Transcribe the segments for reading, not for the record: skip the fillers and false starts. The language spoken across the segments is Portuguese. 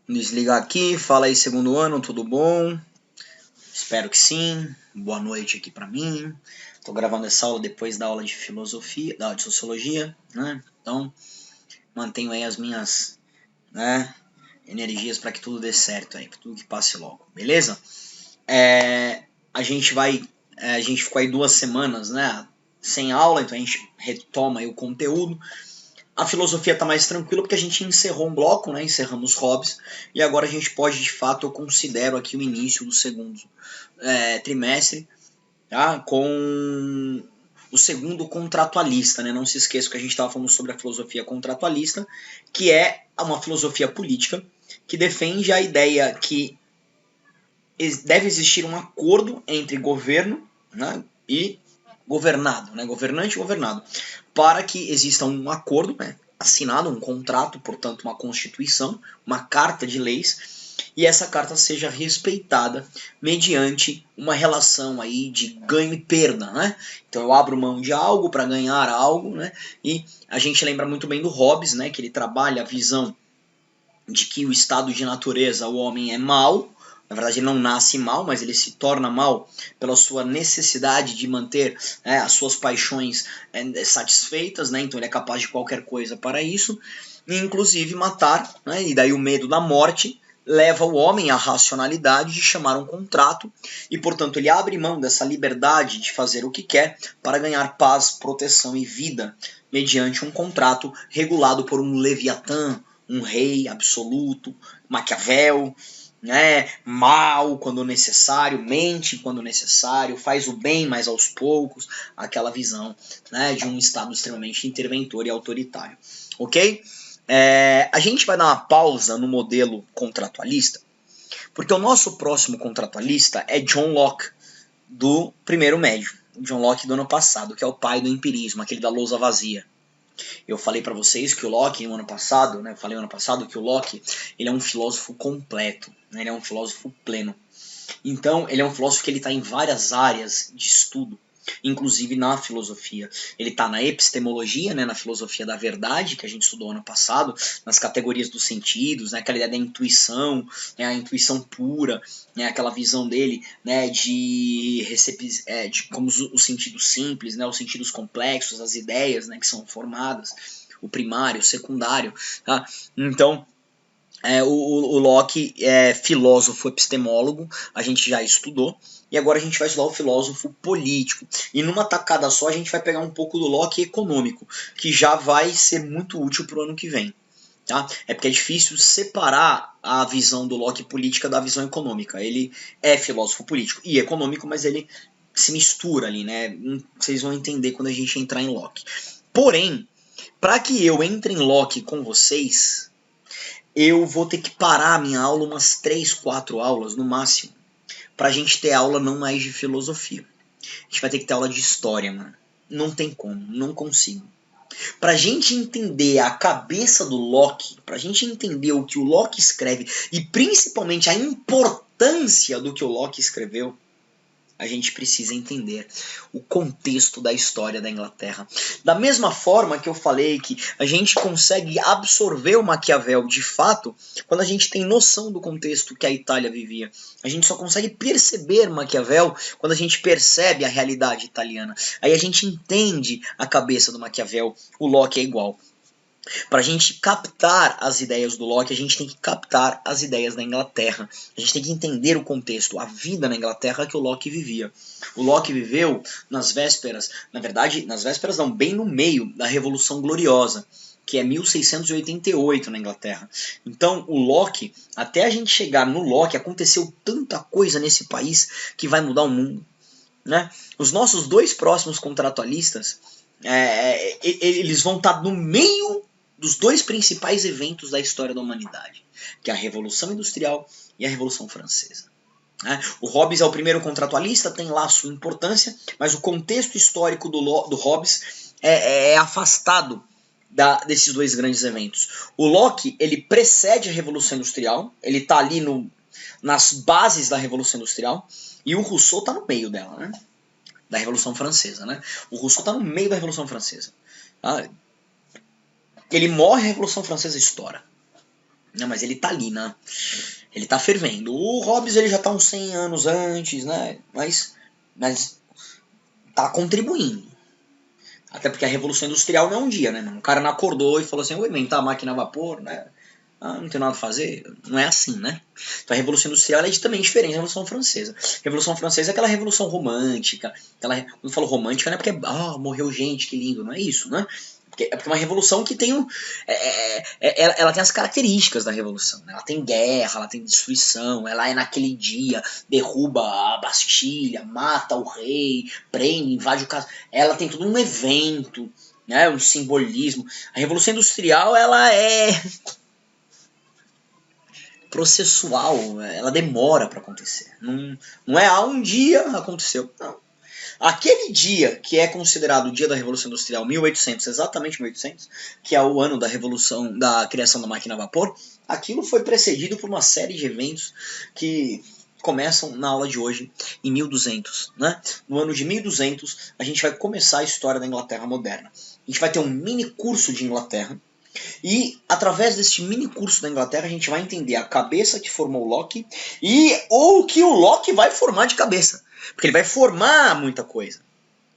Desligar aqui, fala aí, segundo ano, tudo bom? Espero que sim. Boa noite aqui pra mim. Tô gravando essa aula depois da aula de filosofia, da aula de sociologia, né? Então, mantenho aí as minhas, né, energias para que tudo dê certo aí, que tudo que passe logo, beleza? A gente ficou aí 2 semanas, né, sem aula, então a gente retoma aí o conteúdo. A filosofia está mais tranquila porque a gente encerrou um bloco, né? Encerramos os hobbies, e agora a gente pode, de fato, eu considero aqui o início do segundo trimestre, tá? Com o segundo contratualista, né? Não se esqueça que a gente estava falando sobre a filosofia contratualista, que é uma filosofia política que defende a ideia que deve existir um acordo entre governo, né, e governado, né, governante e governado, para que exista um acordo, né, assinado, um contrato, portanto uma constituição, uma carta de leis, e essa carta seja respeitada mediante uma relação aí de ganho e perda, né? Então eu abro mão de algo para ganhar algo, né? E a gente lembra muito bem do Hobbes, né, que ele trabalha a visão de que o estado de natureza, o homem é mau. Na verdade, ele não nasce mal, mas ele se torna mal pela sua necessidade de manter as suas paixões satisfeitas, né? Então ele é capaz de qualquer coisa para isso, e inclusive matar, né? E daí o medo da morte leva o homem à racionalidade de chamar um contrato, e portanto ele abre mão dessa liberdade de fazer o que quer para ganhar paz, proteção e vida mediante um contrato regulado por um Leviatã, um rei absoluto, Maquiavel, né, mal quando necessário, mente quando necessário, faz o bem, mas aos poucos, aquela visão, né, de um Estado extremamente interventor e autoritário. Ok? A gente vai dar uma pausa no modelo contratualista, porque o nosso próximo contratualista é John Locke, do primeiro médio. John Locke do ano passado, que é o pai do empirismo, aquele da lousa vazia. Eu falei para vocês que o Locke, no ano passado, né, eu falei ano passado que o Locke ele é um filósofo completo, né, ele é um filósofo pleno. Então, ele é um filósofo que ele está em várias áreas de estudo, inclusive na filosofia. Ele está na epistemologia, né, na filosofia da verdade, que a gente estudou ano passado, nas categorias dos sentidos, né, aquela ideia da intuição, né, a intuição pura, né, aquela visão dele, né, de como os sentidos simples, né, os sentidos complexos, as ideias, né, que são formadas, o primário, o secundário. Tá? Então, o Locke é filósofo epistemólogo, a gente já estudou, e agora a gente vai estudar o filósofo político. E numa tacada só a gente vai pegar um pouco do Locke econômico, que já vai ser muito útil para o ano que vem. Tá? É porque é difícil separar a visão do Locke política da visão econômica. Ele é filósofo político e econômico, mas ele se mistura ali, né? Vocês vão entender quando a gente entrar em Locke. Porém, para que eu entre em Locke com vocês, eu vou ter que parar a minha aula umas 3, 4 aulas no máximo, pra gente ter aula não mais de filosofia. A gente vai ter que ter aula de história, mano. Não tem como, não consigo. Pra gente entender a cabeça do Locke, pra gente entender o que o Locke escreve e principalmente a importância do que o Locke escreveu, a gente precisa entender o contexto da história da Inglaterra. Da mesma forma que eu falei que a gente consegue absorver o Maquiavel de fato quando a gente tem noção do contexto que a Itália vivia. A gente só consegue perceber Maquiavel quando a gente percebe a realidade italiana. Aí a gente entende a cabeça do Maquiavel. O Locke é igual. Para a gente captar as ideias do Locke, a gente tem que captar as ideias da Inglaterra. A gente tem que entender o contexto, a vida na Inglaterra que o Locke vivia. O Locke viveu nas vésperas, na verdade, nas vésperas não, bem no meio da Revolução Gloriosa, que é 1688 na Inglaterra. Então, o Locke, até a gente chegar no Locke, aconteceu tanta coisa nesse país que vai mudar o mundo. Né? Os nossos dois próximos contratualistas, eles vão estar no meio dos dois principais eventos da história da humanidade, que é a Revolução Industrial e a Revolução Francesa. O Hobbes é o primeiro contratualista, tem lá a sua importância, mas o contexto histórico do Hobbes é afastado desses dois grandes eventos. O Locke, ele precede a Revolução Industrial, ele está ali nas bases da Revolução Industrial, e o Rousseau está no meio dela, né? Da Revolução Francesa, né? O Rousseau está no meio da Revolução Francesa. Ele morre, a Revolução Francesa estoura. Não, mas ele tá ali, né? Ele tá fervendo. O Hobbes ele já tá uns 100 anos antes, né? Mas tá contribuindo. Até porque a Revolução Industrial não é um dia, né? O cara não acordou e falou assim, vou inventar a máquina a vapor, né? Ah, não tem nada a fazer. Não é assim, né? Então a Revolução Industrial é também diferente da Revolução Francesa. A Revolução Francesa é aquela revolução romântica. Quando eu falo romântica não é porque morreu gente, que lindo. Não é isso, né? É porque é uma revolução que tem ela tem as características da revolução, né? Ela tem guerra, ela tem destruição, ela é naquele dia, derruba a Bastilha, mata o rei, prende, invade o caso. Ela tem todo um evento, né? Um simbolismo. A Revolução Industrial ela é processual, ela demora para acontecer. Não é um dia aconteceu, não. Aquele dia que é considerado o dia da Revolução Industrial, 1800, exatamente 1800, que é o ano da revolução, da criação da máquina a vapor, aquilo foi precedido por uma série de eventos que começam na aula de hoje, em 1200. Né? No ano de 1200, a gente vai começar a história da Inglaterra moderna. A gente vai ter um mini curso de Inglaterra, e através deste mini curso da Inglaterra a gente vai entender a cabeça que formou o Locke ou o que o Locke vai formar de cabeça. Porque ele vai formar muita coisa.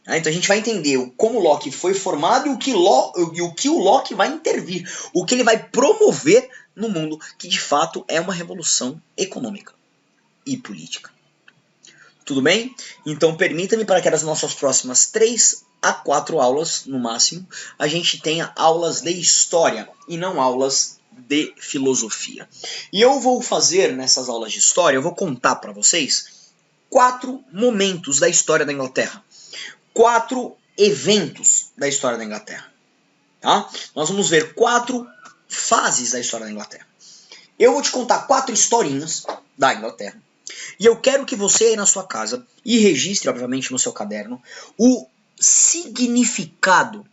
Então a gente vai entender como o Locke foi formado e o que o Locke vai intervir. O que ele vai promover no mundo, que de fato é uma revolução econômica e política. Tudo bem? Então permita-me para que nas nossas próximas 3 a 4 aulas, no máximo, a gente tenha aulas de história e não aulas de filosofia. E eu vou fazer nessas aulas de história, eu vou contar para vocês 4 momentos da história da Inglaterra. 4 eventos da história da Inglaterra. Tá? Nós vamos ver 4 fases da história da Inglaterra. Eu vou te contar 4 historinhas da Inglaterra. E eu quero que você aí na sua casa, e registre, obviamente, no seu caderno, o significado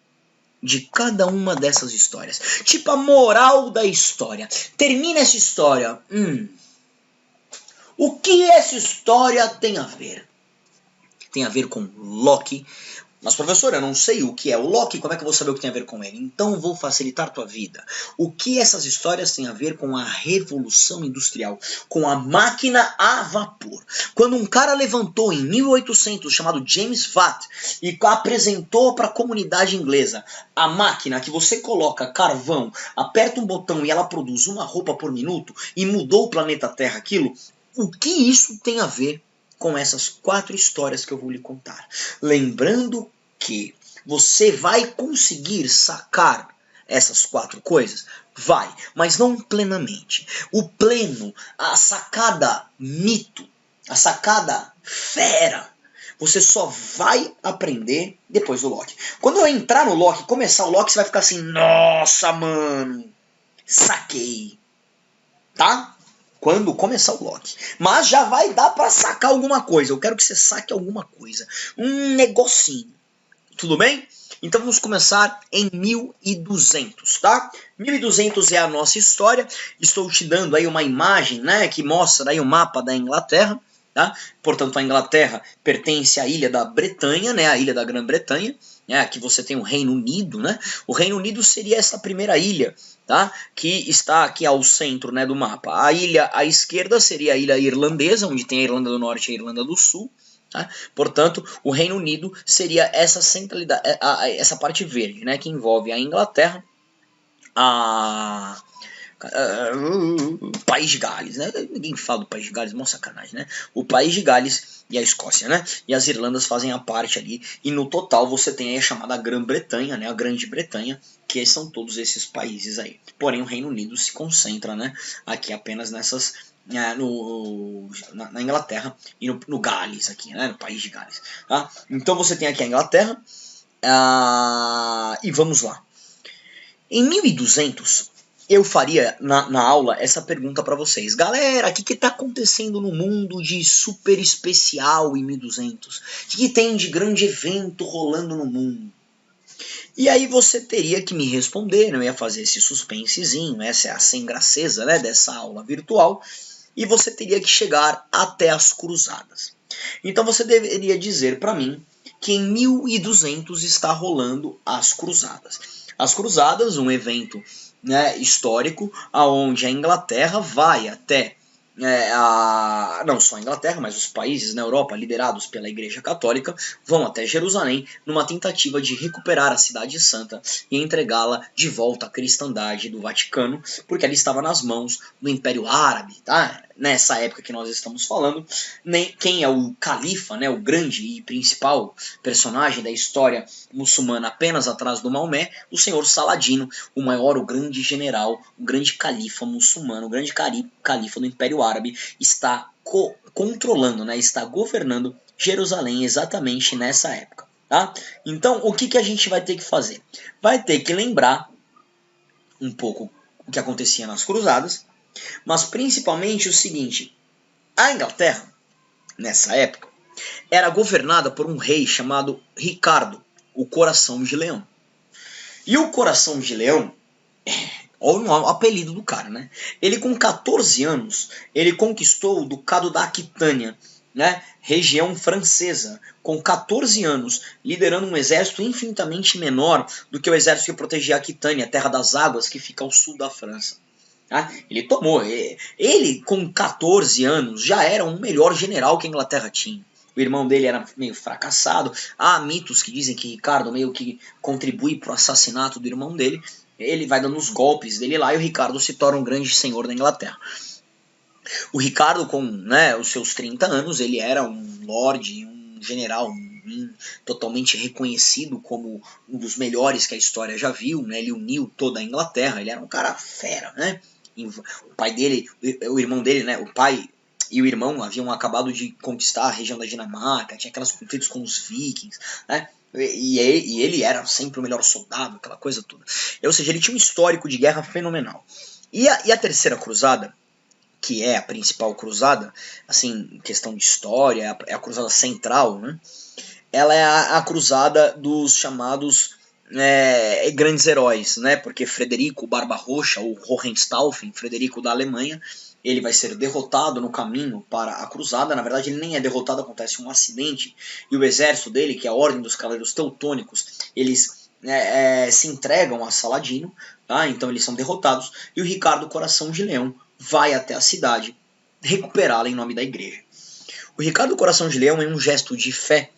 de cada uma dessas histórias. Tipo a moral da história. Termina essa história. O que essa história tem a ver? Tem a ver com Locke. Mas, professor, eu não sei o que é o Locke, como é que eu vou saber o que tem a ver com ele? Então vou facilitar tua vida. O que essas histórias têm a ver com a Revolução Industrial, com a máquina a vapor? Quando um cara levantou em 1800, chamado James Watt, e apresentou para a comunidade inglesa a máquina que você coloca carvão, aperta um botão e ela produz uma roupa por minuto, e mudou o planeta Terra aquilo, o que isso tem a ver com essas 4 histórias que eu vou lhe contar? Lembrando que você vai conseguir sacar essas 4 coisas? Vai, mas não plenamente. O pleno, a sacada mito, a sacada fera, você só vai aprender depois do Locke. Quando eu entrar no Locke, começar o Locke, você vai ficar assim, nossa, mano, saquei. Tá? Quando começar o Locke. Mas já vai dar pra sacar alguma coisa. Eu quero que você saque alguma coisa. Um negocinho. Tudo bem? Então vamos começar em 1200, tá? 1200 é a nossa história. Estou te dando aí uma imagem, né, que mostra aí o mapa da Inglaterra, tá? Portanto, a Inglaterra pertence à ilha da Bretanha, né, a ilha da Grã-Bretanha. Aqui você tem o Reino Unido, né? O Reino Unido seria essa primeira ilha, tá? Que está aqui ao centro, né, do mapa. A ilha à esquerda seria a ilha irlandesa, onde tem a Irlanda do Norte e a Irlanda do Sul. Tá? Portanto, o Reino Unido seria essa centralidade, essa parte verde, né, que envolve a Inglaterra, o País de Gales, né? Ninguém fala do País de Gales, mó sacanagem, né? O País de Gales e a Escócia, né? E as Irlandas fazem a parte ali, e no total você tem aí a chamada Grã-Bretanha, né? A Grande Bretanha, que são todos esses países aí. Porém, o Reino Unido se concentra, né, aqui apenas nessas, na Inglaterra e no Gales, aqui, né? No País de Gales. Tá? Então você tem aqui a Inglaterra, e vamos lá. Em 1200, eu faria na aula essa pergunta para vocês. Galera, o que está acontecendo no mundo de super especial em 1200? O que tem de grande evento rolando no mundo? E aí você teria que me responder, eu ia fazer esse suspensezinho, essa é a sem graceza, né, dessa aula virtual, e você teria que chegar até as cruzadas. Então você deveria dizer para mim que em 1200 está rolando as cruzadas. As cruzadas, um evento né, histórico, aonde a Inglaterra vai até não só a Inglaterra, mas os países na Europa liderados pela Igreja Católica vão até Jerusalém numa tentativa de recuperar a Cidade Santa e entregá-la de volta à cristandade do Vaticano, porque ela estava nas mãos do Império Árabe, tá? Nessa época que nós estamos falando, quem é o califa, né, o grande e principal personagem da história muçulmana apenas atrás do Maomé, o senhor Saladino, o maior, o grande general, o grande califa muçulmano, o grande califa do Império Árabe, está controlando, né, está governando Jerusalém exatamente nessa época. Tá? Então, o que a gente vai ter que fazer? Vai ter que lembrar um pouco o que acontecia nas cruzadas, mas principalmente o seguinte: a Inglaterra, nessa época, era governada por um rei chamado Ricardo, o Coração de Leão. E o Coração de Leão, olha o apelido do cara, né? Ele com 14 anos, ele conquistou o Ducado da Aquitânia, né? Região francesa, com 14 anos, liderando um exército infinitamente menor do que o exército que protegia a Aquitânia, a Terra das Águas, que fica ao sul da França. Tá? Ele tomou. Ele, com 14 anos, já era um melhor general que a Inglaterra tinha. O irmão dele era meio fracassado. Há mitos que dizem que Ricardo meio que contribui para o assassinato do irmão dele. Ele vai dando os golpes dele lá e o Ricardo se torna um grande senhor da Inglaterra. O Ricardo, com, né, os seus 30 anos, ele era um lorde, um general totalmente reconhecido como um dos melhores que a história já viu, né? Ele uniu toda a Inglaterra, ele era um cara fera, né? O pai dele, o irmão dele, né? O pai e o irmão haviam acabado de conquistar a região da Dinamarca, tinha aquelas conflitos com os vikings, né? E ele era sempre o melhor soldado, aquela coisa toda. Ou seja, ele tinha um histórico de guerra fenomenal. E a Terceira Cruzada, que é a principal cruzada, assim, em questão de história, é a cruzada central, né? Ela é a cruzada dos chamados grandes heróis, né? Porque Frederico Barbarroxa, ou Hohenstaufen, Frederico da Alemanha, ele vai ser derrotado no caminho para a cruzada. Na verdade, ele nem é derrotado, acontece um acidente, e o exército dele, que é a Ordem dos Cavaleiros Teutônicos, eles se entregam a Saladino, tá? Então eles são derrotados, e o Ricardo Coração de Leão vai até a cidade recuperá-la em nome da igreja. O Ricardo Coração de Leão, em um gesto de fé,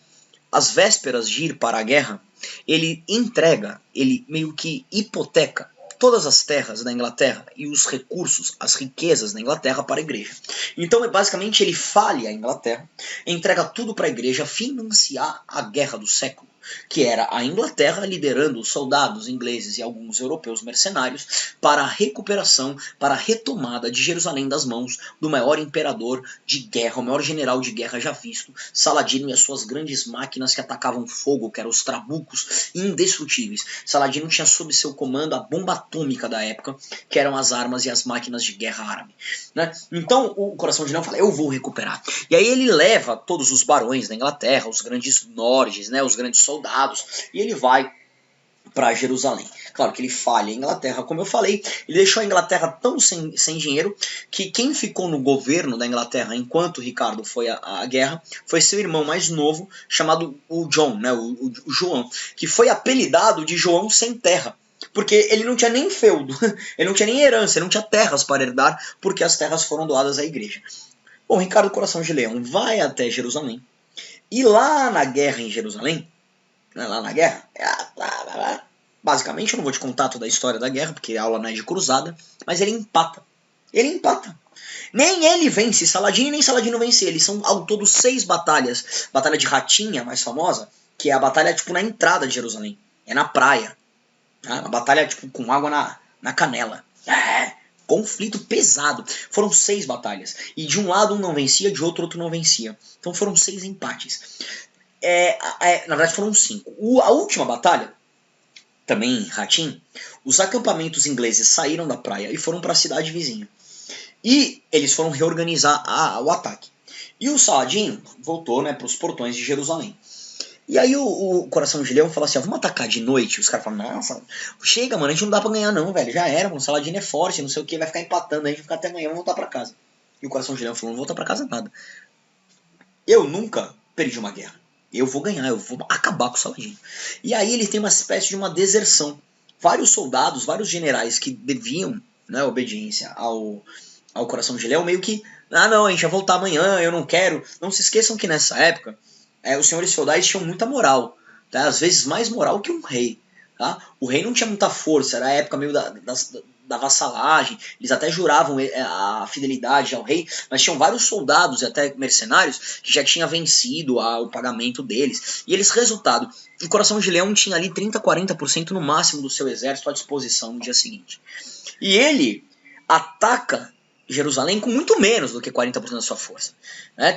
às vésperas de ir para a guerra, ele entrega, ele meio que hipoteca todas as terras da Inglaterra e os recursos, as riquezas da Inglaterra para a igreja. Então, basicamente, ele falha a Inglaterra, entrega tudo para a igreja financiar a guerra do século, que era a Inglaterra liderando os soldados ingleses e alguns europeus mercenários para a recuperação, para a retomada de Jerusalém das mãos do maior imperador de guerra, o maior general de guerra já visto, Saladino, e as suas grandes máquinas que atacavam fogo, que eram os trabucos indestrutíveis. Saladino tinha sob seu comando a bomba atômica da época, que eram as armas e as máquinas de guerra árabe, né? Então o Coração de Leão fala: eu vou recuperar. E aí ele leva todos os barões da Inglaterra, os grandes lords, né, os grandes soldados, e ele vai para Jerusalém. Claro que ele falha a Inglaterra, como eu falei, ele deixou a Inglaterra tão sem dinheiro que quem ficou no governo da Inglaterra enquanto Ricardo foi à guerra foi seu irmão mais novo, chamado o John, né, o João, que foi apelidado de João Sem Terra, porque ele não tinha nem feudo, ele não tinha nem herança, ele não tinha terras para herdar, porque as terras foram doadas à igreja. Bom, Ricardo Coração de Leão vai até Jerusalém, e lá na guerra em Jerusalém, lá na guerra, basicamente eu não vou te contar toda a história da guerra, porque a aula não é de cruzada, mas ele empata. Ele empata. Nem ele vence Saladino, nem Saladino vence ele. São ao todo 6 batalhas. Batalha de Ratinha, mais famosa, que é a batalha tipo na entrada de Jerusalém. É na praia. Uma batalha tipo com água na canela. Conflito pesado. Foram 6 batalhas. E de um lado um não vencia, de outro não vencia. Então foram 6 empates. Na verdade foram 5. A última batalha, também em Hatim, os acampamentos ingleses saíram da praia e foram para a cidade vizinha. E eles foram reorganizar o ataque. E o Saladino voltou, né, para os portões de Jerusalém. E aí o Coração de Leão fala assim: vamos atacar de noite? Os caras falam: nossa, chega, mano, a gente não dá pra ganhar não, velho. Já era, mano, o Saladino é forte, não sei o que, vai ficar empatando, a gente vai ficar até amanhã, vamos voltar pra casa. E o Coração de Leão falou: não vou voltar pra casa nada. Eu nunca perdi uma guerra. Eu vou ganhar, eu vou acabar com o Saladino. E aí ele tem uma espécie de uma deserção. vários soldados, vários generais que deviam, né, obediência ao Coração de Leão, meio que, não, a gente vai voltar amanhã, eu não quero. Não se esqueçam que nessa época, os senhores feudais tinham muita moral, tá? Às vezes mais moral que um rei. Tá? O rei não tinha muita força, era a época meio da vassalagem, eles até juravam a fidelidade ao rei, mas tinham vários soldados e até mercenários que já tinham vencido o pagamento deles. E eles, resultado, o Coração de Leão tinha ali 30, 40% no máximo do seu exército à disposição no dia seguinte. E ele ataca Jerusalém com muito menos do que 40% da sua força.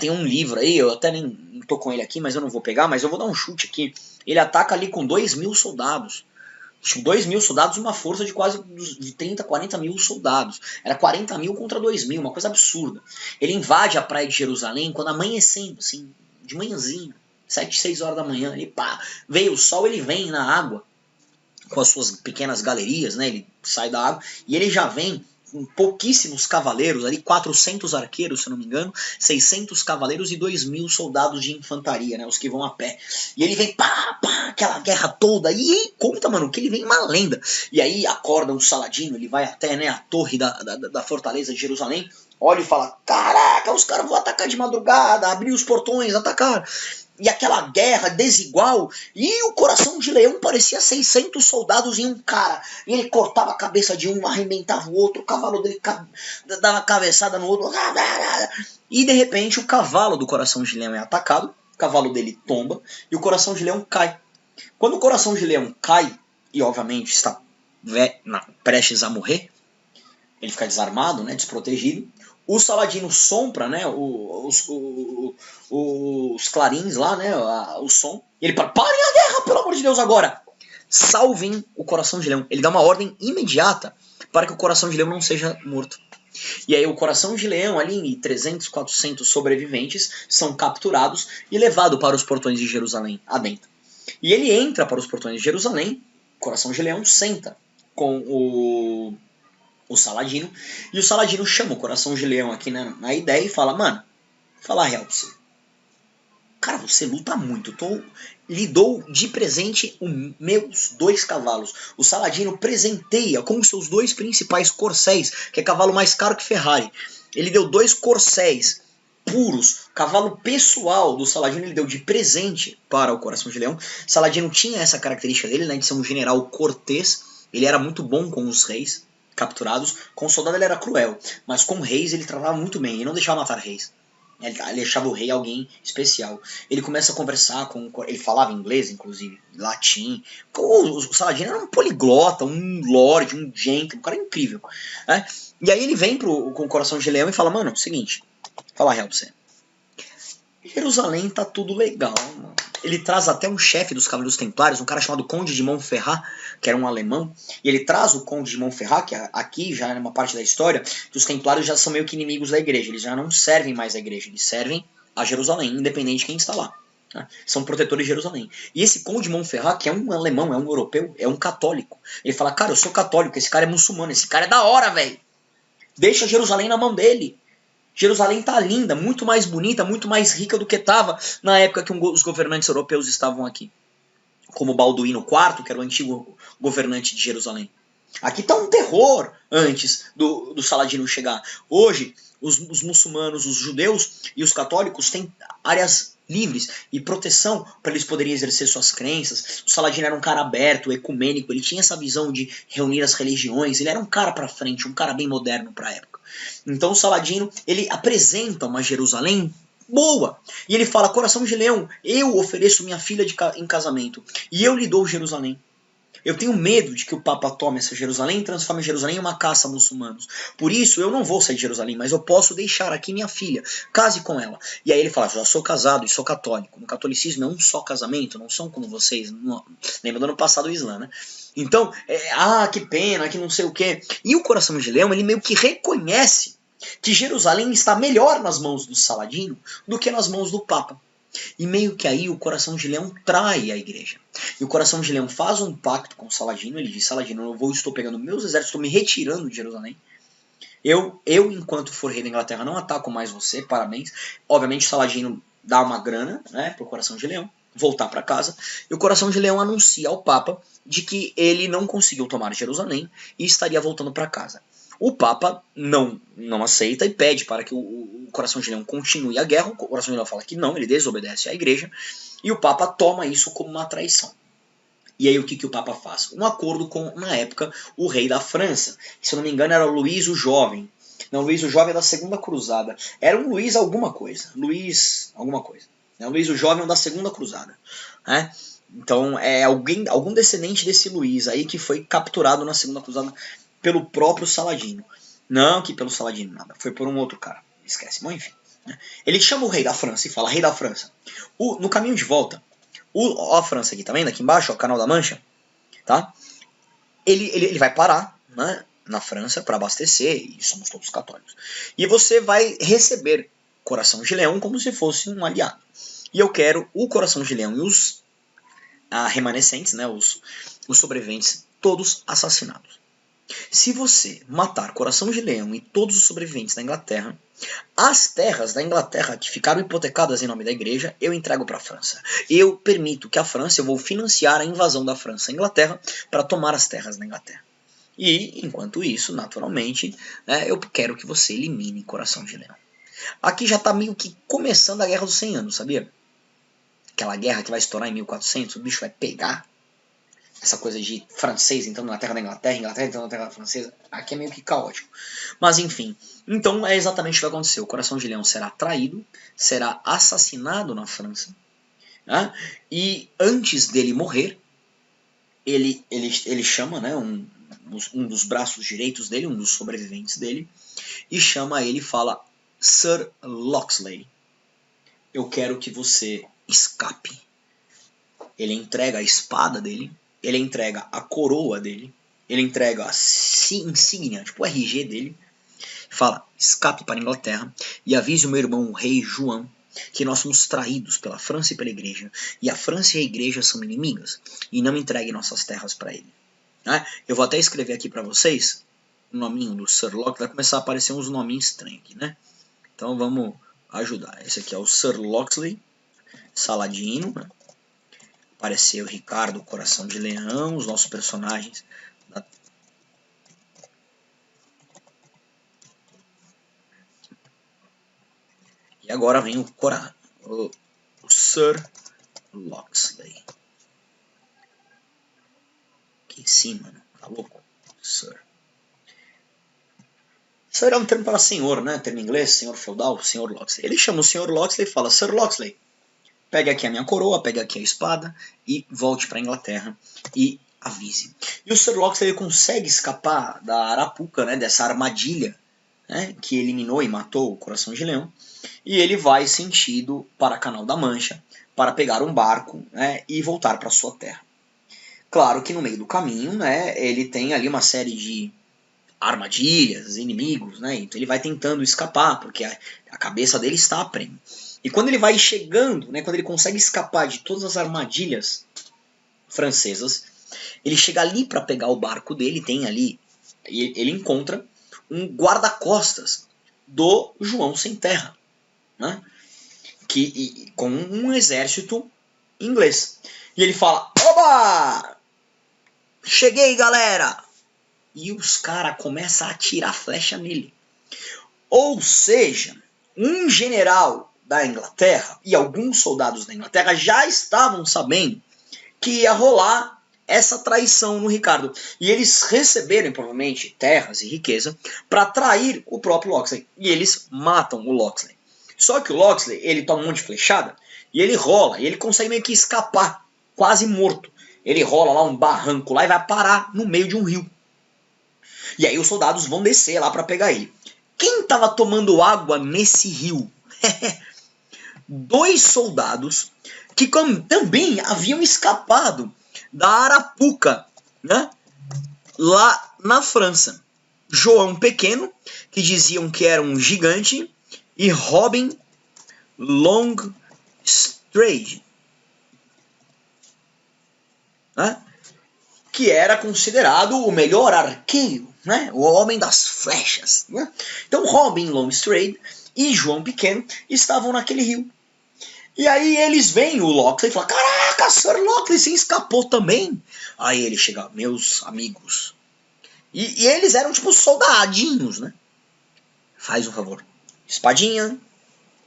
Tem um livro aí, eu até nem tô com ele aqui, mas eu não vou pegar, mas eu vou dar um chute aqui. Ele ataca ali com 2.000 soldados. 2.000 soldados, uma força de quase de 30, 40 mil soldados. Era 40 mil contra 2.000, uma coisa absurda. Ele invade a praia de Jerusalém quando amanhecendo, assim, de manhãzinho, 7, 6 horas da manhã. E pá, veio o sol, ele vem na água, com as suas pequenas galerias, né? Ele sai da água e ele já vem com pouquíssimos cavaleiros, ali 400 arqueiros, se eu não me engano, 600 cavaleiros e 2.000 soldados de infantaria, né, os que vão a pé. E ele vem, pá, aquela guerra toda, e aí conta, mano, que ele vem uma lenda. E aí acorda um Saladino, ele vai até, né, a torre da fortaleza de Jerusalém, olha e fala, caraca, os caras vão atacar de madrugada, abrir os portões, atacar. E aquela guerra desigual, e o Coração de Leão parecia 600 soldados em um cara. E ele cortava a cabeça de um, arrebentava o outro, o cavalo dele dava cabeçada no outro. E de repente o cavalo do Coração de Leão é atacado, o cavalo dele tomba, e o Coração de Leão cai. Quando o Coração de Leão cai, e obviamente está prestes a morrer, ele fica desarmado, né, desprotegido. O Saladino sopra, né, os clarins lá, né, o som. E ele fala, parem a guerra, pelo amor de Deus, agora. Salvem o Coração de Leão. Ele dá uma ordem imediata para que o Coração de Leão não seja morto. E aí o Coração de Leão, ali, 300, 400 sobreviventes, são capturados e levados para os portões de Jerusalém, adentro. E ele entra para os portões de Jerusalém, o Coração de Leão senta com o Saladino, e o Saladino chama o Coração de Leão aqui na ideia e fala, mano, fala a real pra você. Cara, você luta muito, lhe dou de presente os meus 2 cavalos. O Saladino presenteia com os seus 2 principais corcéis, que é cavalo mais caro que Ferrari. Ele deu 2 corcéis puros, cavalo pessoal do Saladino, ele deu de presente para o Coração de Leão. Saladino tinha essa característica dele, né, de ser um general cortês, ele era muito bom com os reis capturados, com o soldado ele era cruel, mas com reis ele tratava muito bem, ele não deixava matar reis. Ele deixava o rei alguém especial. Ele começa a conversar ele falava inglês, inclusive, latim. O Saladino era um poliglota, um lord, um gentleman, um cara incrível. Né? E aí ele vem com o Coração de Leão e fala, mano, seguinte, fala a real pra você. Jerusalém tá tudo legal, mano. Ele traz até um chefe dos Cavaleiros Templários, um cara chamado Conde de Montferrat, que era um alemão, e ele traz o Conde de Montferrat, que aqui já é uma parte da história, que os Templários já são meio que inimigos da igreja, eles já não servem mais a igreja, eles servem a Jerusalém, independente de quem está lá. Né? São protetores de Jerusalém. E esse Conde de Montferrat, que é um alemão, é um europeu, é um católico, ele fala, cara, eu sou católico, esse cara é muçulmano, esse cara é da hora, velho. Deixa Jerusalém na mão dele. Jerusalém tá linda, muito mais bonita, muito mais rica do que estava na época que os governantes europeus estavam aqui. Como Balduíno IV, que era o antigo governante de Jerusalém. Aqui tá um terror antes do Saladino chegar. Hoje, os muçulmanos, os judeus e os católicos têm áreas livres e proteção para eles poderem exercer suas crenças. O Saladino era um cara aberto, ecumênico, ele tinha essa visão de reunir as religiões, ele era um cara para frente, um cara bem moderno para a época. Então o Saladino, ele apresenta uma Jerusalém boa. E ele fala, Coração de Leão, eu ofereço minha filha em casamento. E eu lhe dou Jerusalém. Eu tenho medo de que o Papa tome essa Jerusalém e transforme Jerusalém em uma caça a muçulmanos. Por isso eu não vou sair de Jerusalém, mas eu posso deixar aqui minha filha. Case com ela. E aí ele fala, já sou casado e sou católico. No catolicismo é um só casamento, não são como vocês. Lembra do ano passado o Islã, né? Então, que pena, que não sei o quê. E o Coração de Leão, ele meio que reconhece que Jerusalém está melhor nas mãos do Saladino do que nas mãos do Papa. E meio que aí o Coração de Leão trai a igreja. E o Coração de Leão faz um pacto com o Saladino. Ele diz, Saladino, estou pegando meus exércitos, estou me retirando de Jerusalém. Eu, enquanto for rei da Inglaterra, não ataco mais você, parabéns. Obviamente o Saladino dá uma grana, né, pro Coração de Leão. voltar para casa, e o Coração de Leão anuncia ao Papa de que ele não conseguiu tomar Jerusalém e estaria voltando para casa. O Papa não aceita e pede para que o Coração de Leão continue a guerra. O Coração de Leão fala que não, ele desobedece à igreja, e o Papa toma isso como uma traição. E aí o que o Papa faz? Um acordo com, na época, o rei da França, que se eu não me engano era Luís o Jovem. Não, Luís o Jovem é da Segunda Cruzada. Era um Luís alguma coisa. Luís alguma coisa. Luís o Jovem é da Segunda Cruzada. Né? Então é algum descendente desse Luís aí que foi capturado na Segunda Cruzada pelo próprio Saladino. Não que pelo Saladino, nada. Foi por um outro cara. Esquece. Bom, enfim. Ele chama o rei da França e fala: Rei da França, no caminho de volta, a França aqui, tá vendo? Aqui embaixo, ó, Canal da Mancha, tá? Ele vai parar, né, na França para abastecer, e somos todos católicos. E você vai receber Coração de Leão como se fosse um aliado. E eu quero o Coração de Leão e os remanescentes, né, os sobreviventes, todos assassinados. Se você matar Coração de Leão e todos os sobreviventes da Inglaterra, as terras da Inglaterra que ficaram hipotecadas em nome da igreja, eu entrego para a França. Eu permito que a França, eu vou financiar a invasão da França à Inglaterra para tomar as terras da Inglaterra. E, enquanto isso, naturalmente, eu quero que você elimine Coração de Leão. Aqui já está meio que começando a Guerra dos 100 Anos, sabia? Aquela guerra que vai estourar em 1400, o bicho vai pegar. Essa coisa de francês entrando na terra da Inglaterra, Inglaterra entrando na terra da francesa, aqui é meio que caótico. Mas enfim, então é exatamente o que vai acontecer. O Coração de Leão será traído, será assassinado na França, né? E antes dele morrer, ele chama, né, um dos braços direitos dele, um dos sobreviventes dele, e chama ele e fala: Sir Locksley, eu quero que você escape. Ele entrega a espada dele, ele entrega a coroa dele, ele entrega a insígnia, tipo o RG dele, fala: escape para a Inglaterra e avise o meu irmão, o rei João, que nós somos traídos pela França e pela igreja, e a França e a igreja são inimigas, e não entregue nossas terras para ele. Eu vou até escrever aqui para vocês o nominho do Sir Locksley, vai começar a aparecer uns nominhos estranhos aqui, né? Então vamos ajudar. Esse aqui é o Sir Locksley, Saladino, né? Apareceu o Ricardo, Coração de Leão, os nossos personagens. E agora vem o Sir Locksley. Aqui em cima, né? Tá louco? Sir. Sir é um termo para senhor, né? Termo em inglês, senhor feudal, senhor Locksley. Ele chama o senhor Locksley e fala: Sir Locksley, pegue aqui a minha coroa, pegue aqui a espada e volte para a Inglaterra e avise. E o Sir Locksley consegue escapar da arapuca, né, dessa armadilha, né, que eliminou e matou o Coração de Leão. E ele vai sentido para Canal da Mancha para pegar um barco, né, e voltar para sua terra. Claro que no meio do caminho, né, ele tem ali uma série de armadilhas, inimigos, né, então ele vai tentando escapar, porque a cabeça dele está a prêmio. E quando ele vai chegando, né, quando ele consegue escapar de todas as armadilhas francesas, ele chega ali para pegar o barco dele, tem ali, ele encontra um guarda-costas do João Sem Terra, né, com um exército inglês. E ele fala: oba! Cheguei, galera! E os caras começam a atirar flecha nele. Ou seja, um general da Inglaterra e alguns soldados da Inglaterra já estavam sabendo que ia rolar essa traição no Ricardo. E eles receberam, provavelmente, terras e riqueza para trair o próprio Locksley. E eles matam o Locksley. Só que o Locksley, ele toma um monte de flechada e ele rola. E ele consegue meio que escapar, quase morto. Ele rola lá um barranco lá e vai parar no meio de um rio. E aí os soldados vão descer lá para pegar ele. Quem estava tomando água nesse rio? 2 soldados que também haviam escapado da arapuca, né, lá na França. João Pequeno, que diziam que era um gigante, e Robin Longstreet, né, que era considerado o melhor arqueiro, né, o homem das flechas. Né? Então Robin Longstreet e João Pequeno estavam naquele rio. E aí eles veem o Locksley e falam, caraca, Sir Locksley, você escapou também? Aí ele chega, meus amigos. E eles eram tipo soldadinhos, né? Faz um favor. Espadinha,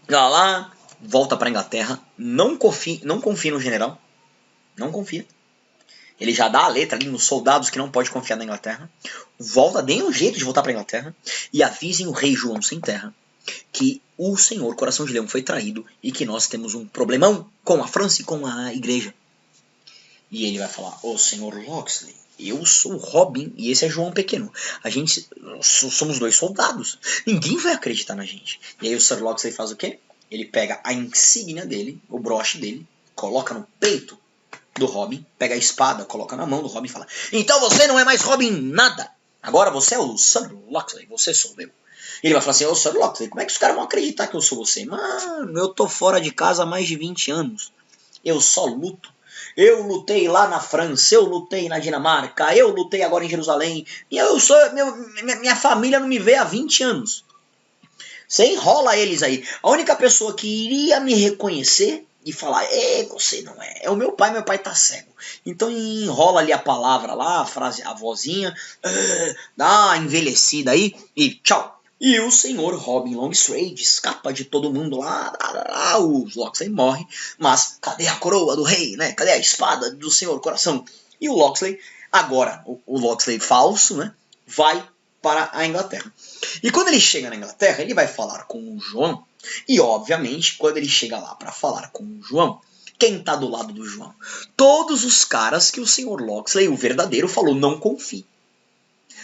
lá, volta pra Inglaterra. Não confie no general. Não confia. Ele já dá a letra ali nos soldados que não pode confiar na Inglaterra. Volta, deem um jeito de voltar pra Inglaterra. E avisem o rei João Sem Terra que o senhor Coração de Leão foi traído e que nós temos um problemão com a França e com a igreja. E ele vai falar, ô senhor Locksley, eu sou Robin e esse é João Pequeno. A gente somos dois soldados. Ninguém vai acreditar na gente. E aí o Sir Locksley faz o quê? Ele pega a insígnia dele, o broche dele, coloca no peito do Robin, pega a espada, coloca na mão do Robin e fala, então você não é mais Robin nada. Agora você é o Sir Locksley, você sou eu. Ele vai falar assim, ô Sir Locksley, como é que os caras vão acreditar que eu sou você? Mano, eu tô fora de casa há mais de 20 anos. Eu só luto. Eu lutei lá na França, eu lutei na Dinamarca, eu lutei agora em Jerusalém. E minha família não me vê há 20 anos. Você enrola eles aí. A única pessoa que iria me reconhecer e falar, você não é o meu pai tá cego. Então enrola ali a palavra lá, a frase, a vozinha, dá uma envelhecida aí e tchau. E o senhor Robin Longstrange escapa de todo mundo lá, o Locksley morre, mas cadê a coroa do rei, né? Cadê a espada do senhor Coração? E o Locksley, agora, o Locksley falso, né? Vai para a Inglaterra. E quando ele chega na Inglaterra, ele vai falar com o João, e obviamente, quando ele chega lá para falar com o João, quem está do lado do João? Todos os caras que o senhor Locksley, o verdadeiro, falou, não confie.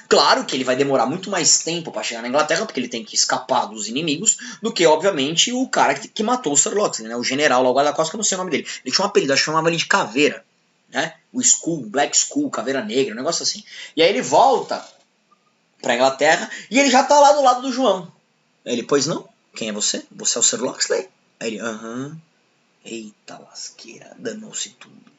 Claro que ele vai demorar muito mais tempo para chegar na Inglaterra, porque ele tem que escapar dos inimigos, do que, obviamente, o cara que matou o Sir Locksley, né? O general lá, o guarda-costas, que eu não sei o nome dele. Ele tinha um apelido, acho que chamava ele de Caveira, né? O Skull, Black Skull, Caveira Negra, um negócio assim. E aí ele volta pra Inglaterra e ele já tá lá do lado do João. Aí ele, pois não? Quem é você? Você é o Sir Locksley? Aí ele, eita lasqueira, danou-se tudo.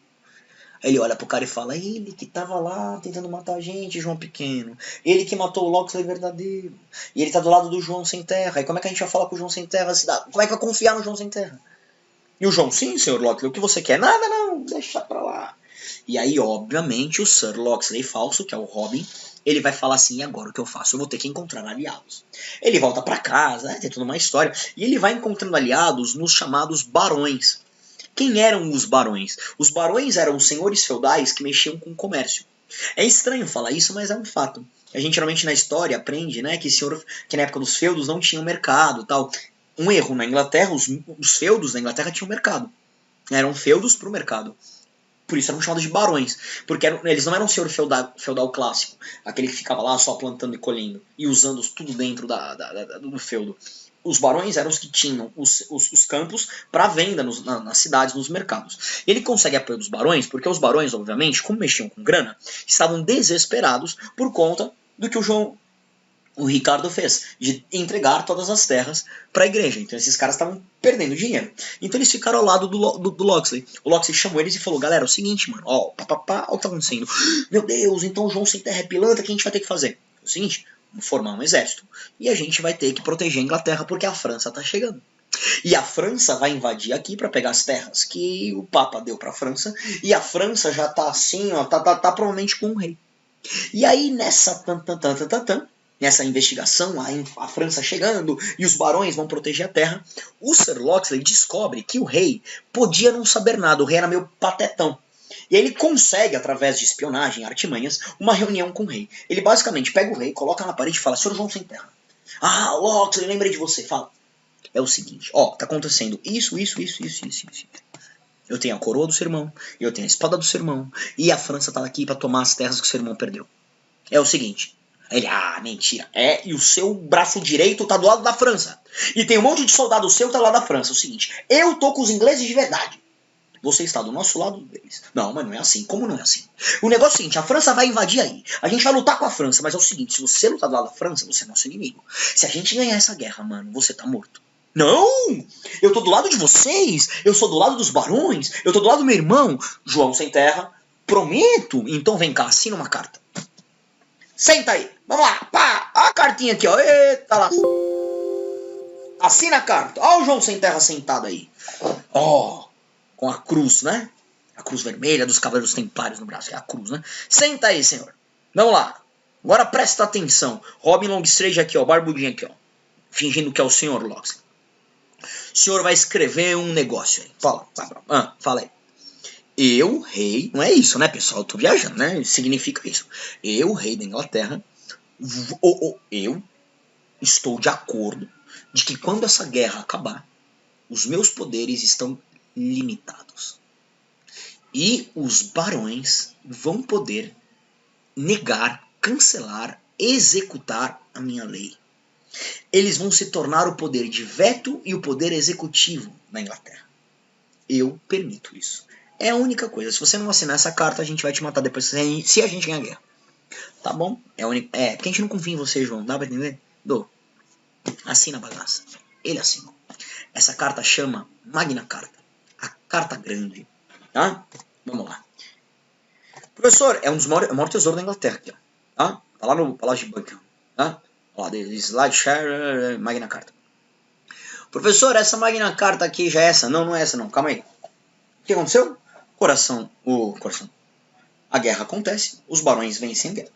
Aí ele olha pro cara e fala, ele que tava lá tentando matar a gente, João Pequeno. Ele que matou o Locksley verdadeiro. E ele tá do lado do João Sem Terra. E como é que a gente vai falar com o João Sem Terra? Como é que vai confiar no João Sem Terra? E o João, sim, senhor Locksley, o que você quer? Nada não, deixa pra lá. E aí, obviamente, o Sir Locksley falso, que é o Robin, ele vai falar assim, e agora o que eu faço? Eu vou ter que encontrar aliados. Ele volta pra casa, né, tem toda uma história, e ele vai encontrando aliados nos chamados barões. Quem eram os barões? Os barões eram os senhores feudais que mexiam com o comércio. É estranho falar isso, mas é um fato. A gente geralmente na história aprende, né, que na época dos feudos não tinha mercado, tal. Um erro na Inglaterra, os feudos na Inglaterra tinham mercado. Eram feudos para o mercado. Por isso eram chamados de barões. Porque eles não eram senhor feudal clássico, aquele que ficava lá só plantando e colhendo e usando tudo dentro do feudo. Os barões eram os que tinham os campos para venda nas cidades, nos mercados. E ele consegue apoio dos barões porque os barões, obviamente, como mexiam com grana, estavam desesperados por conta do que o Ricardo fez, de entregar todas as terras para a igreja. Então esses caras estavam perdendo dinheiro. Então eles ficaram ao lado do Locksley. O Locksley chamou eles e falou, galera, é o seguinte, mano, ó o que tá acontecendo. Meu Deus, então o João Sem Terra é pilantra, o que a gente vai ter que fazer? É o seguinte, vamos formar um exército. E a gente vai ter que proteger a Inglaterra porque a França tá chegando. E a França vai invadir aqui para pegar as terras que o Papa deu para a França. E a França já tá assim, ó, tá provavelmente com o rei. E aí nessa nessa investigação, a França chegando e os barões vão proteger a terra, o Sir Locksley descobre que o rei podia não saber nada, o rei era meio patetão. E aí ele consegue, através de espionagem, artimanhas, uma reunião com o rei. Ele basicamente pega o rei, coloca na parede e fala, Sr. João Sem Terra, Locksley, lembrei de você, fala. É o seguinte, tá acontecendo isso. Eu tenho a coroa do seu irmão, eu tenho a espada do seu irmão, e a França tá aqui para tomar as terras que o seu irmão perdeu. É o seguinte... Ele, mentira. E o seu braço direito tá do lado da França. E tem um monte de soldado seu que tá do lado da França. É o seguinte, eu tô com os ingleses de verdade. Você está do nosso lado deles. Não, mas não é assim. Como não é assim? O negócio é o seguinte, a França vai invadir aí. A gente vai lutar com a França, mas é o seguinte, se você lutar do lado da França, você é nosso inimigo. Se a gente ganhar essa guerra, mano, você tá morto. Não! Eu tô do lado de vocês. Eu sou do lado dos barões. Eu tô do lado do meu irmão. João Sem Terra. Prometo. Então vem cá, assina uma carta. Senta aí, vamos lá, pá, a cartinha aqui, ó, eita lá. Assina a carta. Ó o João Sem Terra sentado aí. Ó, com a cruz, né? A cruz vermelha dos Cavaleiros Templários no braço. É a cruz, né? Senta aí, senhor. Vamos lá. Agora presta atenção. Robin Longstrange aqui, ó. Barbudinho aqui, ó. Fingindo que é o senhor Loxley. O senhor vai escrever um negócio aí. Fala aí. Eu, rei... Não é isso, né, pessoal? Eu tô viajando, né? Significa isso. Eu, rei da Inglaterra... Eu estou de acordo de que quando essa guerra acabar, os meus poderes estão limitados. E os barões vão poder negar, cancelar, executar a minha lei. Eles vão se tornar o poder de veto e o poder executivo na Inglaterra. Eu permito isso. É a única coisa. Se você não assinar essa carta, a gente vai te matar depois se a gente ganhar a guerra. Tá bom? Porque a gente não confia em você, João. Dá pra entender? Assina a bagaça. Ele assinou. Essa carta chama Magna Carta. A carta grande. Tá? Vamos lá. Professor, é um dos maiores, é o maior tesouro da Inglaterra aqui, ó. Tá? Tá lá no Palácio de Buckingham. Tá? Ó, SlideShare, Magna Carta. Professor, essa Magna Carta aqui já é essa? Não, não é essa não. Calma aí. O que aconteceu? Coração. A guerra acontece. Os barões vencem a guerra.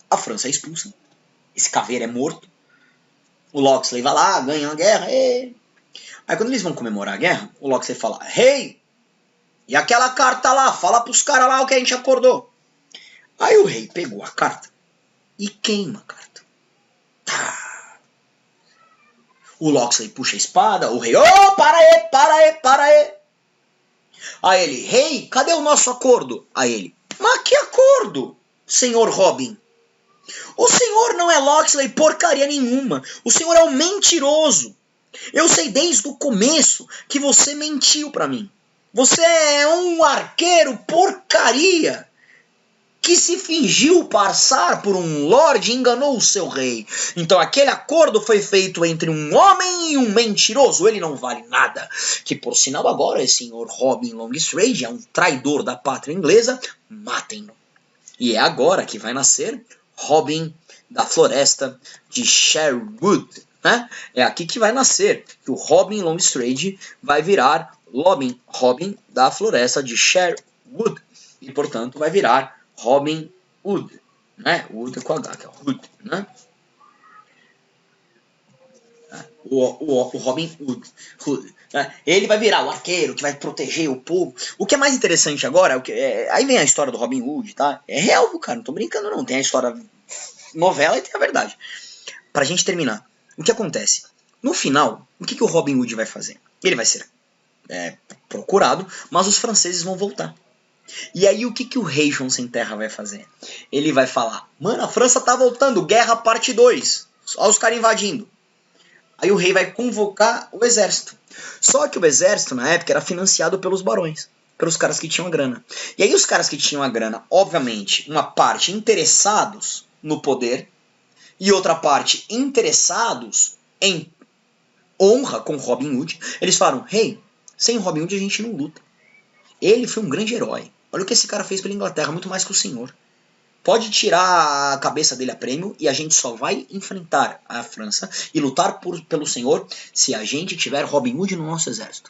A França é expulsa. Esse caveira é morto. O Loxley vai lá, ganha a guerra. Aí quando eles vão comemorar a guerra, o Loxley fala: Rei! E aquela carta lá? Fala pros caras lá o que a gente acordou. Aí o rei pegou a carta e queima a carta. O Loxley puxa a espada. O rei: Ô, para aí. Aí ele: Rei, cadê o nosso acordo? Aí ele: Mas que acordo, senhor Robin? O senhor não é Loxley porcaria nenhuma. O senhor é um mentiroso. Eu sei desde o começo que você mentiu pra mim. Você é um arqueiro porcaria que se fingiu passar por um lorde e enganou o seu rei. Então aquele acordo foi feito entre um homem e um mentiroso. Ele não vale nada. Que por sinal agora esse senhor Robin Longstrange é um traidor da pátria inglesa. Matem-no. E é agora que vai nascer Robin da Floresta de Sherwood, né? É aqui que vai nascer que o Robin Longstrange vai virar Robin da Floresta de Sherwood e portanto vai virar Robin Hood, né? Wood com H, que é o Hood, né? O Robin Hood, né? Ele vai virar o arqueiro que vai proteger o povo. O que é mais interessante agora, aí vem a história do Robin Hood, tá? É real, cara, não tô brincando não. Tem a história novela e tem a verdade. Pra gente terminar, o que acontece? No final, o que o Robin Hood vai fazer? Ele vai ser procurado, mas os franceses vão voltar. E aí o que o rei João Sem Terra vai fazer? Ele vai falar: mano, a França tá voltando, guerra parte 2. Olha os caras invadindo. Aí o rei vai convocar o exército. Só que o exército na época era financiado pelos barões, pelos caras que tinham a grana. E aí os caras que tinham a grana, obviamente, uma parte interessados no poder e outra parte interessados em honra com Robin Hood, eles falaram: rei, sem Robin Hood a gente não luta. Ele foi um grande herói. Olha o que esse cara fez pela Inglaterra, muito mais que o senhor. Pode tirar a cabeça dele a prêmio e a gente só vai enfrentar a França e lutar pelo senhor se a gente tiver Robin Hood no nosso exército.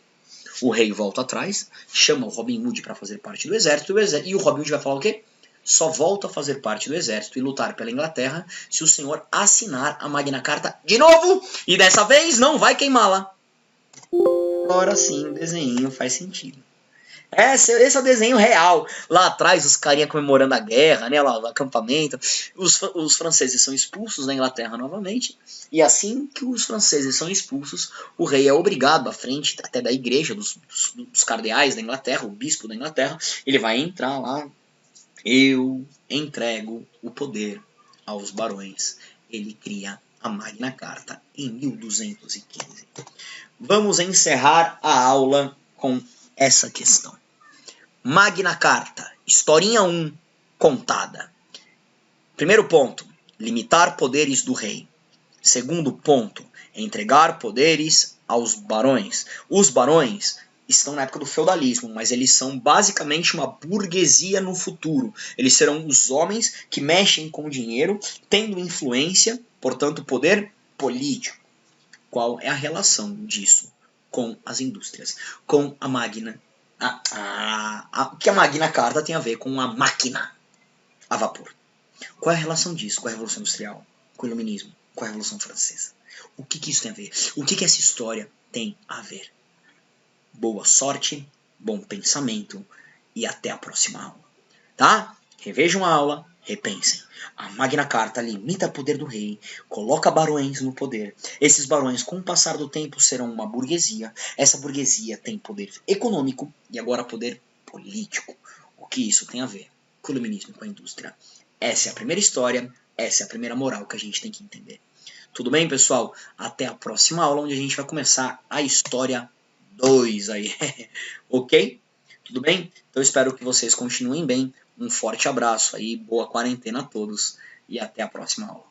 O rei volta atrás, chama o Robin Hood para fazer parte do exército e o Robin Hood vai falar o quê? Só volta a fazer parte do exército e lutar pela Inglaterra se o senhor assinar a Magna Carta de novo e dessa vez não vai queimá-la. Agora sim, o desenho faz sentido. Esse é o desenho real. Lá atrás, os carinha comemorando a guerra, né, lá, o acampamento. Os franceses são expulsos da Inglaterra novamente. E assim que os franceses são expulsos, o rei é obrigado, à frente até da igreja, dos cardeais da Inglaterra, o bispo da Inglaterra, ele vai entrar lá. Eu entrego o poder aos barões. Ele cria a Magna Carta em 1215. Vamos encerrar a aula com essa questão. Magna Carta, historinha 1, contada. Primeiro ponto, limitar poderes do rei. Segundo ponto, entregar poderes aos barões. Os barões estão na época do feudalismo, mas eles são basicamente uma burguesia no futuro. Eles serão os homens que mexem com dinheiro, tendo influência, portanto poder político. qual é a relação disso com as indústrias, com a Magna. O que a Magna Carta tem a ver com a máquina a vapor? Qual é a relação disso com a Revolução Industrial, com o Iluminismo, com a Revolução Francesa? O que isso tem a ver? O que essa história tem a ver? Boa sorte, bom pensamento e até a próxima aula. Tá? Revejam a aula, repensem. A Magna Carta limita o poder do rei, coloca barões no poder. Esses barões, com o passar do tempo, serão uma burguesia. Essa burguesia tem poder econômico e agora poder político. O que isso tem a ver com o iluminismo e com a indústria? Essa é a primeira história, essa é a primeira moral que a gente tem que entender. Tudo bem, pessoal? Até a próxima aula, onde a gente vai começar a história 2 aí. Ok? Tudo bem? Então espero que vocês continuem bem. Um forte abraço aí, boa quarentena a todos e até a próxima aula.